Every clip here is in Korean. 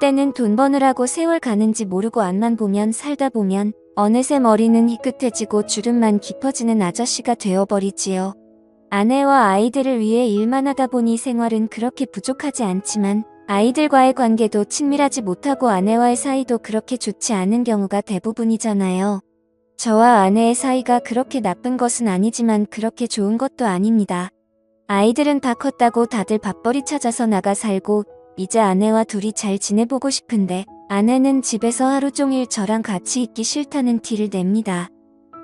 때는 돈 버느라고 세월 가는지 모르고 앞만 보면 살다 보면 어느새 머리는 희끗해지고 주름만 깊어지는 아저씨가 되어버리지요. 아내와 아이들을 위해 일만 하다 보니 생활은 그렇게 부족하지 않지만 아이들과의 관계도 친밀하지 못하고 아내와의 사이도 그렇게 좋지 않은 경우가 대부분이잖아요. 저와 아내의 사이가 그렇게 나쁜 것은 아니지만 그렇게 좋은 것도 아닙니다. 아이들은 다 컸다고 다들 밥벌이 찾아서 나가 살고 이제 아내와 둘이 잘 지내보고 싶은데 아내는 집에서 하루 종일 저랑 같이 있기 싫다는 티를 냅니다.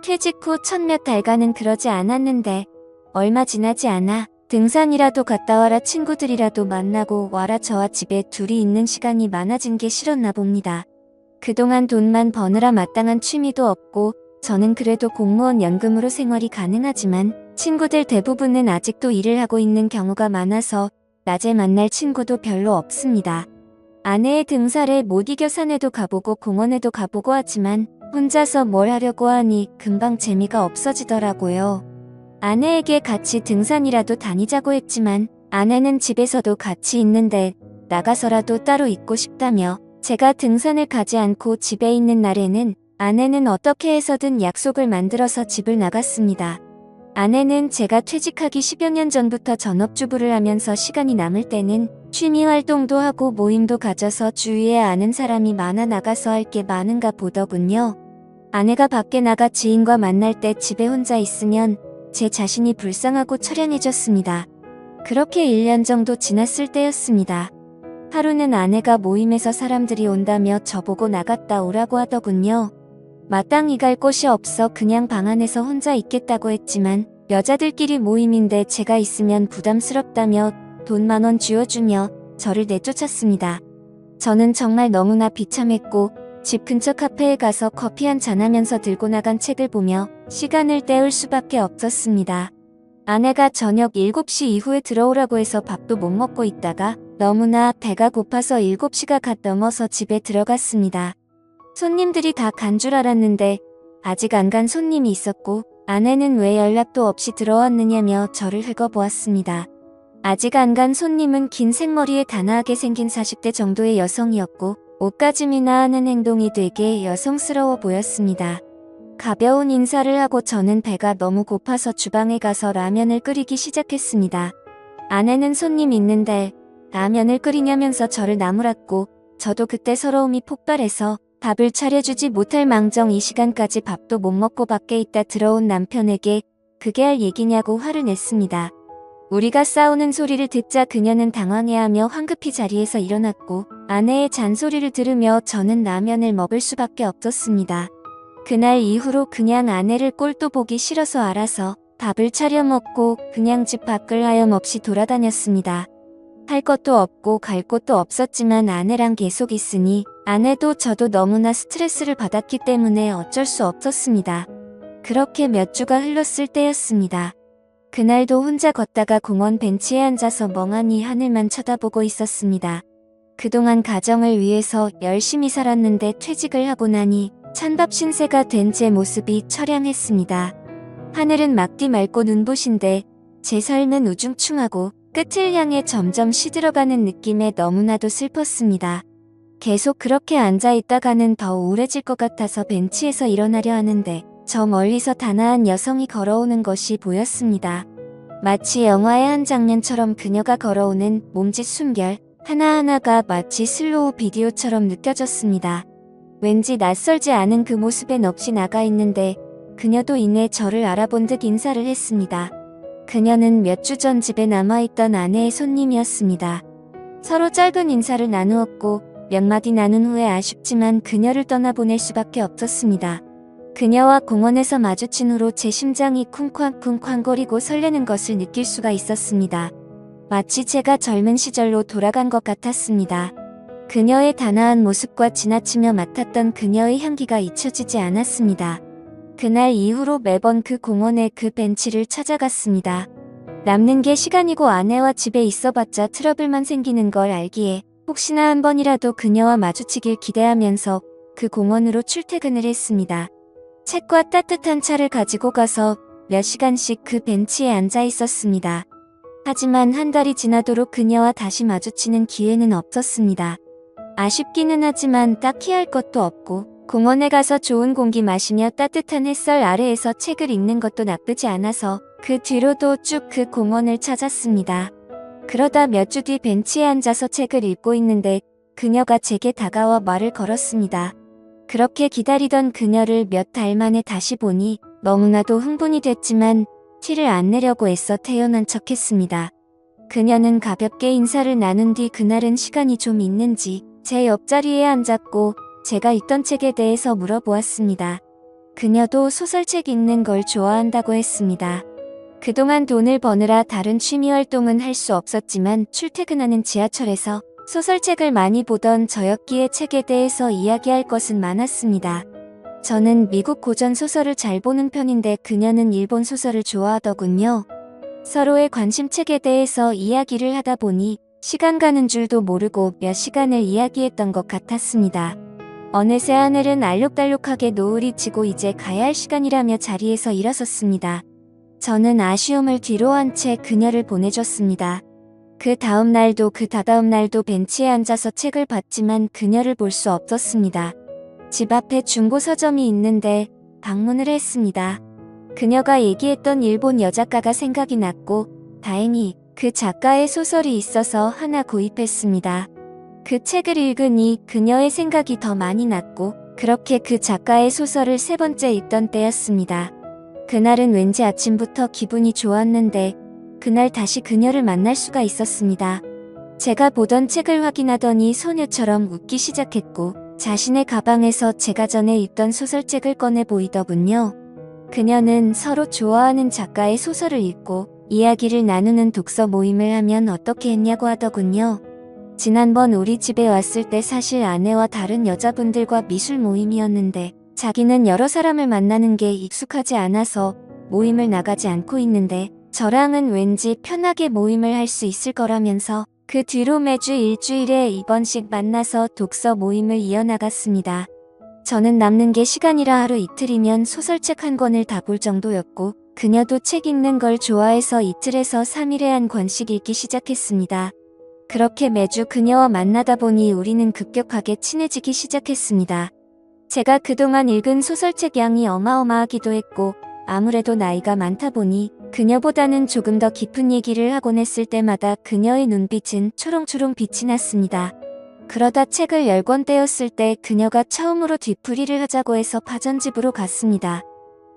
퇴직 후 첫 몇 달간은 그러지 않았는데 얼마 지나지 않아 등산이라도 갔다 와라 친구들이라도 만나고 와라 저와 집에 둘이 있는 시간이 많아진 게 싫었나 봅니다. 그동안 돈만 버느라 마땅한 취미도 없고 저는 그래도 공무원 연금으로 생활이 가능하지만 친구들 대부분은 아직도 일을 하고 있는 경우가 많아서 낮에 만날 친구도 별로 없습니다. 아내의 등살에 못 이겨 산에도 가보고 공원에도 가보고 하지만 혼자서 뭘 하려고 하니 금방 재미가 없어지더라고요. 아내에게 같이 등산이라도 다니자고 했지만 아내는 집에서도 같이 있는데 나가서라도 따로 있고 싶다며 제가 등산을 가지 않고 집에 있는 날에는 아내는 어떻게 해서든 약속을 만들어서 집을 나갔습니다. 아내는 제가 퇴직하기 10여 년 전부터 전업주부를 하면서 시간이 남을 때는 취미 활동도 하고 모임도 가져서 주위에 아는 사람이 많아 나가서 할 게 많은가 보더군요. 아내가 밖에 나가 지인과 만날 때 집에 혼자 있으면 제 자신이 불쌍하고 처량해졌습니다. 그렇게 1년 정도 지났을 때였습니다. 하루는 아내가 모임에서 사람들이 온다며 저보고 나갔다 오라고 하더군요. 마땅히 갈 곳이 없어 그냥 방 안에서 혼자 있겠다고 했지만 여자들끼리 모임인데 제가 있으면 부담스럽다며 돈 10,000원 쥐어주며 저를 내쫓았습니다. 저는 정말 너무나 비참했고 집 근처 카페에 가서 커피 한잔 하면서 들고 나간 책을 보며 시간을 때울 수밖에 없었습니다. 아내가 저녁 7시 이후에 들어오라고 해서 밥도 못 먹고 있다가 너무나 배가 고파서 7시가 갓 넘어서 집에 들어갔습니다. 손님들이 다 간 줄 알았는데 아직 안 간 손님이 있었고 아내는 왜 연락도 없이 들어왔느냐며 저를 흙어보았습니다. 아직 안 간 손님은 긴 생머리에 단아하게 생긴 40대 정도의 여성이었고 옷가짐이나 하는 행동이 되게 여성스러워 보였습니다. 가벼운 인사를 하고 저는 배가 너무 고파서 주방에 가서 라면을 끓이기 시작했습니다. 아내는 손님 있는데 라면을 끓이냐면서 저를 나무랐고 저도 그때 서러움이 폭발해서 밥을 차려주지 못할 망정 이 시간까지 밥도 못 먹고 밖에 있다 들어온 남편에게 그게 할 얘기냐고 화를 냈습니다. 우리가 싸우는 소리를 듣자 그녀는 당황해하며 황급히 자리에서 일어났고 아내의 잔소리를 들으며 저는 라면을 먹을 수밖에 없었습니다. 그날 이후로 그냥 아내를 꼴도 보기 싫어서 알아서 밥을 차려 먹고 그냥 집 밖을 하염없이 돌아다녔습니다. 할 것도 없고 갈 곳도 없었지만 아내랑 계속 있으니 아내도 저도 너무나 스트레스를 받았기 때문에 어쩔 수 없었습니다. 그렇게 몇 주가 흘렀을 때였습니다. 그날도 혼자 걷다가 공원 벤치에 앉아서 멍하니 하늘만 쳐다보고 있었습니다. 그동안 가정을 위해서 열심히 살았는데 퇴직을 하고 나니 찬밥 신세가 된 제 모습이 처량했습니다. 하늘은 막디 맑고 눈부신데 제 삶은 우중충하고 끝을 향해 점점 시들어가는 느낌에 너무나도 슬펐습니다. 계속 그렇게 앉아있다가는 더 우울해질 것 같아서 벤치에서 일어나려 하는데 저 멀리서 단아한 여성이 걸어오는 것이 보였습니다. 마치 영화의 한 장면처럼 그녀가 걸어오는 몸짓 숨결 하나하나가 마치 슬로우 비디오처럼 느껴졌습니다. 왠지 낯설지 않은 그 모습에 넋이 나가 있는데 그녀도 이내 저를 알아본 듯 인사를 했습니다. 그녀는 몇 주 전 집에 남아있던 아내의 손님이었습니다. 서로 짧은 인사를 나누었고 몇 마디 나눈 후에 아쉽지만 그녀를 떠나보낼 수밖에 없었습니다. 그녀와 공원에서 마주친 후로 제 심장이 쿵쾅쿵쾅거리고 설레는 것을 느낄 수가 있었습니다. 마치 제가 젊은 시절로 돌아간 것 같았습니다. 그녀의 단아한 모습과 지나치며 맡았던 그녀의 향기가 잊혀지지 않았습니다. 그날 이후로 매번 그 공원의 그 벤치를 찾아갔습니다. 남는 게 시간이고 아내와 집에 있어봤자 트러블만 생기는 걸 알기에 혹시나 한 번이라도 그녀와 마주치길 기대하면서 그 공원으로 출퇴근을 했습니다. 책과 따뜻한 차를 가지고 가서 몇 시간씩 그 벤치에 앉아 있었습니다. 하지만 한 달이 지나도록 그녀와 다시 마주치는 기회는 없었습니다. 아쉽기는 하지만 딱히 할 것도 없고 공원에 가서 좋은 공기 마시며 따뜻한 햇살 아래에서 책을 읽는 것도 나쁘지 않아서 그 뒤로도 쭉 그 공원을 찾았습니다. 그러다 몇 주 뒤 벤치에 앉아서 책을 읽고 있는데 그녀가 제게 다가와 말을 걸었습니다. 그렇게 기다리던 그녀를 몇 달 만에 다시 보니 너무나도 흥분이 됐지만 티를 안 내려고 애써 태연한 척했습니다. 그녀는 가볍게 인사를 나눈 뒤 그날은 시간이 좀 있는지 제 옆자리에 앉았고 제가 읽던 책에 대해서 물어보았습니다. 그녀도 소설책 읽는 걸 좋아한다고 했습니다. 그동안 돈을 버느라 다른 취미 활동은 할 수 없었지만 출퇴근하는 지하철에서 소설책을 많이 보던 저였기에 책에 대해서 이야기할 것은 많았습니다. 저는 미국 고전 소설을 잘 보는 편인데 그녀는 일본 소설을 좋아하더군요. 서로의 관심책에 대해서 이야기를 하다 보니 시간 가는 줄도 모르고 몇 시간을 이야기했던 것 같았습니다. 어느새 하늘은 알록달록하게 노을이 지고 이제 가야 할 시간이라며 자리에서 일어섰습니다. 저는 아쉬움을 뒤로한 채 그녀를 보내줬습니다. 그 다음 날도 그 다다음 날도 벤치에 앉아서 책을 봤지만 그녀를 볼 수 없었습니다. 집 앞에 중고 서점이 있는데 방문을 했습니다. 그녀가 얘기했던 일본 여작가가 생각이 났고 다행히 그 작가의 소설이 있어서 하나 구입했습니다. 그 책을 읽으니 그녀의 생각이 더 많이 났고 그렇게 그 작가의 소설을 3번째 읽던 때였습니다. 그날은 왠지 아침부터 기분이 좋았는데 그날 다시 그녀를 만날 수가 있었습니다. 제가 보던 책을 확인하더니 소녀처럼 웃기 시작했고 자신의 가방에서 제가 전에 읽던 소설책을 꺼내 보이더군요. 그녀는 서로 좋아하는 작가의 소설을 읽고 이야기를 나누는 독서 모임을 하면 어떻게 했냐고 하더군요. 지난번 우리 집에 왔을 때 사실 아내와 다른 여자분들과 미술 모임이었는데 자기는 여러 사람을 만나는 게 익숙하지 않아서 모임을 나가지 않고 있는데 저랑은 왠지 편하게 모임을 할 수 있을 거라면서 그 뒤로 매주 일주일에 2번씩 만나서 독서 모임을 이어나갔습니다. 저는 남는 게 시간이라 하루 이틀이면 소설책 한 권을 다 볼 정도였고 그녀도 책 읽는 걸 좋아해서 이틀에서 3일에 한 권씩 읽기 시작했습니다. 그렇게 매주 그녀와 만나다 보니 우리는 급격하게 친해지기 시작했습니다. 제가 그동안 읽은 소설책 양이 어마어마하기도 했고 아무래도 나이가 많다 보니 그녀보다는 조금 더 깊은 얘기를 하곤 했을 때마다 그녀의 눈빛은 초롱초롱 빛이 났습니다. 그러다 책을 10권 떼었을 때 그녀가 처음으로 뒤풀이를 하자고 해서 파전집으로 갔습니다.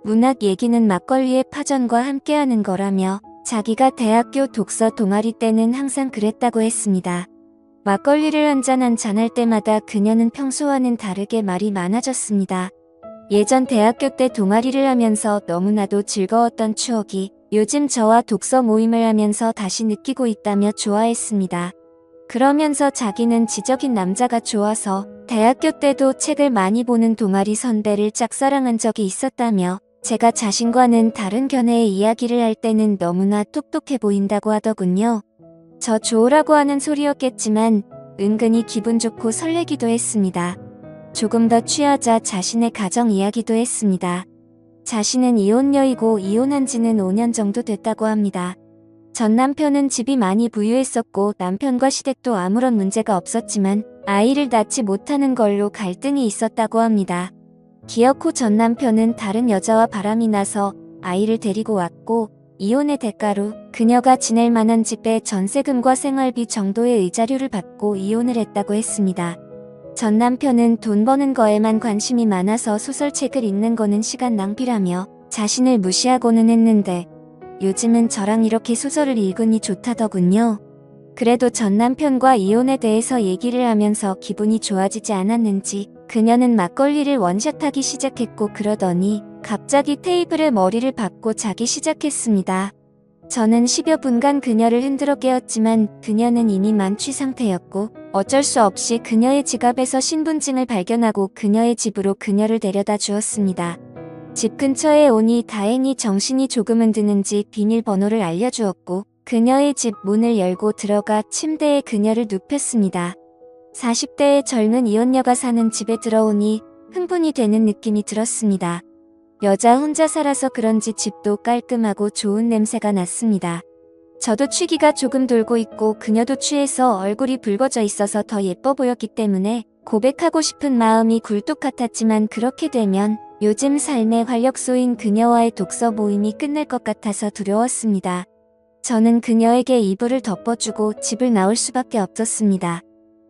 문학 얘기는 막걸리의 파전과 함께하는 거라며 자기가 대학교 독서 동아리 때는 항상 그랬다고 했습니다. 막걸리를 한잔 할 때마다 그녀는 평소와는 다르게 말이 많아졌습니다. 예전 대학교 때 동아리를 하면서 너무나도 즐거웠던 추억이 요즘 저와 독서 모임을 하면서 다시 느끼고 있다며 좋아했습니다. 그러면서 자기는 지적인 남자가 좋아서 대학교 때도 책을 많이 보는 동아리 선배를 짝사랑한 적이 있었다며 제가 자신과는 다른 견해의 이야기를 할 때는 너무나 똑똑해 보인다고 하더군요. 저 좋으라고 하는 소리였겠지만 은근히 기분 좋고 설레기도 했습니다. 조금 더 취하자 자신의 가정 이야기도 했습니다. 자신은 이혼녀이고 이혼한 지는 5년 정도 됐다고 합니다. 전 남편은 집이 많이 부유했었고 남편과 시댁도 아무런 문제가 없었지만 아이를 낳지 못하는 걸로 갈등이 있었다고 합니다. 기억 후 전 남편은 다른 여자와 바람이 나서 아이를 데리고 왔고 이혼의 대가로 그녀가 지낼 만한 집에 전세금과 생활비 정도의 의자료를 받고 이혼을 했다고 했습니다. 전 남편은 돈 버는 거에만 관심이 많아서 소설책을 읽는 거는 시간 낭비라며 자신을 무시하고는 했는데 요즘은 저랑 이렇게 소설을 읽으니 좋다더군요. 그래도 전 남편과 이혼에 대해서 얘기를 하면서 기분이 좋아지지 않았는지 그녀는 막걸리를 원샷하기 시작했고 그러더니 갑자기 테이블에 머리를 박고 자기 시작했습니다. 저는 10여 분간 그녀를 흔들어 깨웠지만 그녀는 이미 만취 상태였고 어쩔 수 없이 그녀의 지갑에서 신분증을 발견하고 그녀의 집으로 그녀를 데려다 주었습니다. 집 근처에 오니 다행히 정신이 조금은 드는지 비밀번호를 알려주었고 그녀의 집 문을 열고 들어가 침대에 그녀를 눕혔습니다. 40대의 젊은 이혼녀가 사는 집에 들어오니 흥분이 되는 느낌이 들었습니다. 여자 혼자 살아서 그런지 집도 깔끔하고 좋은 냄새가 났습니다. 저도 취기가 조금 돌고 있고 그녀도 취해서 얼굴이 붉어져 있어서 더 예뻐 보였기 때문에 고백하고 싶은 마음이 굴뚝 같았지만 그렇게 되면 요즘 삶의 활력소인 그녀와의 독서 모임이 끝날 것 같아서 두려웠습니다. 저는 그녀에게 이불을 덮어주고 집을 나올 수밖에 없었습니다.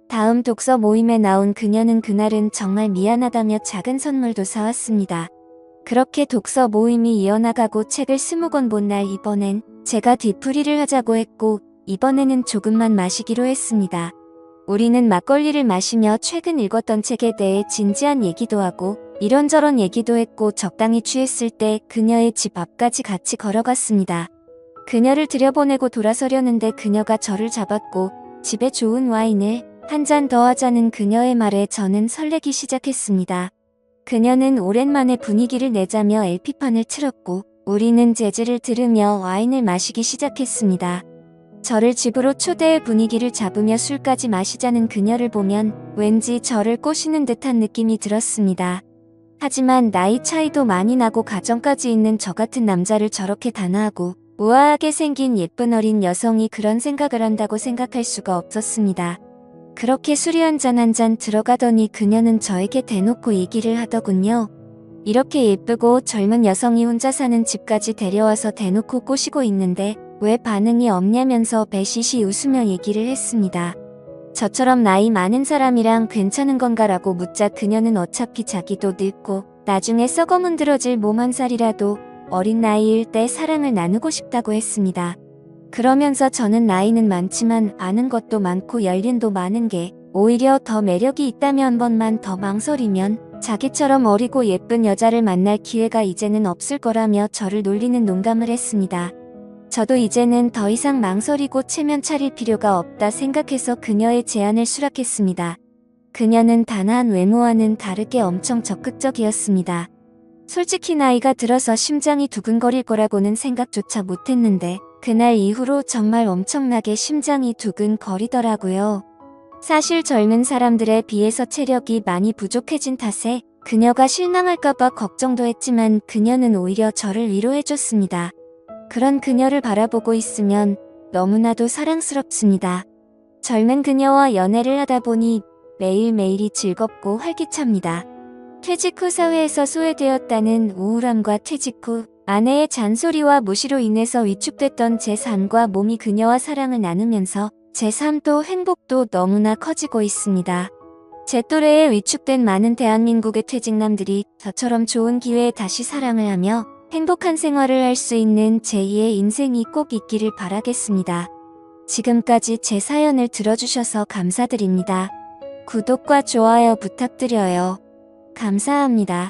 다음 독서 모임에 나온 그녀는 그날은 정말 미안하다며 작은 선물도 사왔습니다. 그렇게 독서 모임이 이어나가고 책을 20권 본 날 이번엔 제가 뒤풀이를 하자고 했고 이번에는 조금만 마시기로 했습니다. 우리는 막걸리를 마시며 최근 읽었던 책에 대해 진지한 얘기도 하고 이런저런 얘기도 했고 적당히 취했을 때 그녀의 집 앞까지 같이 걸어갔습니다. 그녀를 들여보내고 돌아서려는데 그녀가 저를 잡았고 집에 좋은 와인을 한 잔 더 하자는 그녀의 말에 저는 설레기 시작했습니다. 그녀는 오랜만에 분위기를 내자며 LP판을 틀었고 우리는 재즈를 들으며 와인을 마시기 시작했습니다. 저를 집으로 초대해 분위기를 잡으며 술까지 마시자는 그녀를 보면 왠지 저를 꼬시는 듯한 느낌이 들었습니다. 하지만 나이 차이도 많이 나고 가정까지 있는 저 같은 남자를 저렇게 단아하고 우아하게 생긴 예쁜 어린 여성이 그런 생각을 한다고 생각할 수가 없었습니다. 그렇게 술이 한 잔 들어가더니 그녀는 저에게 대놓고 얘기를 하더군요. 이렇게 예쁘고 젊은 여성이 혼자 사는 집까지 데려와서 대놓고 꼬시고 있는데 왜 반응이 없냐면서 배시시 웃으며 얘기를 했습니다. 저처럼 나이 많은 사람이랑 괜찮은 건가라고 묻자 그녀는 어차피 자기도 늙고 나중에 썩어 문드러질 몸 한 살이라도 어린 나이일 때 사랑을 나누고 싶다고 했습니다. 그러면서 저는 나이는 많지만 아는 것도 많고 연륜도 많은 게 오히려 더 매력이 있다며 한 번만 더 망설이면 자기처럼 어리고 예쁜 여자를 만날 기회가 이제는 없을 거라며 저를 놀리는 농담을 했습니다. 저도 이제는 더 이상 망설이고 체면 차릴 필요가 없다 생각해서 그녀의 제안을 수락했습니다. 그녀는 단아한 외모와는 다르게 엄청 적극적이었습니다. 솔직히 나이가 들어서 심장이 두근거릴 거라고는 생각조차 못했는데 그날 이후로 정말 엄청나게 심장이 두근거리더라고요. 사실 젊은 사람들에 비해서 체력이 많이 부족해진 탓에 그녀가 실망할까봐 걱정도 했지만 그녀는 오히려 저를 위로해줬습니다. 그런 그녀를 바라보고 있으면 너무나도 사랑스럽습니다. 젊은 그녀와 연애를 하다 보니 매일매일이 즐겁고 활기찹니다. 퇴직 후 사회에서 소외되었다는 우울함과 퇴직 후 아내의 잔소리와 무시로 인해서 위축됐던 제 삶과 몸이 그녀와 사랑을 나누면서 제 삶도 행복도 너무나 커지고 있습니다. 제 또래에 위축된 많은 대한민국의 퇴직남들이 저처럼 좋은 기회에 다시 사랑을 하며 행복한 생활을 할 수 있는 제2의 인생이 꼭 있기를 바라겠습니다. 지금까지 제 사연을 들어주셔서 감사드립니다. 구독과 좋아요 부탁드려요. 감사합니다.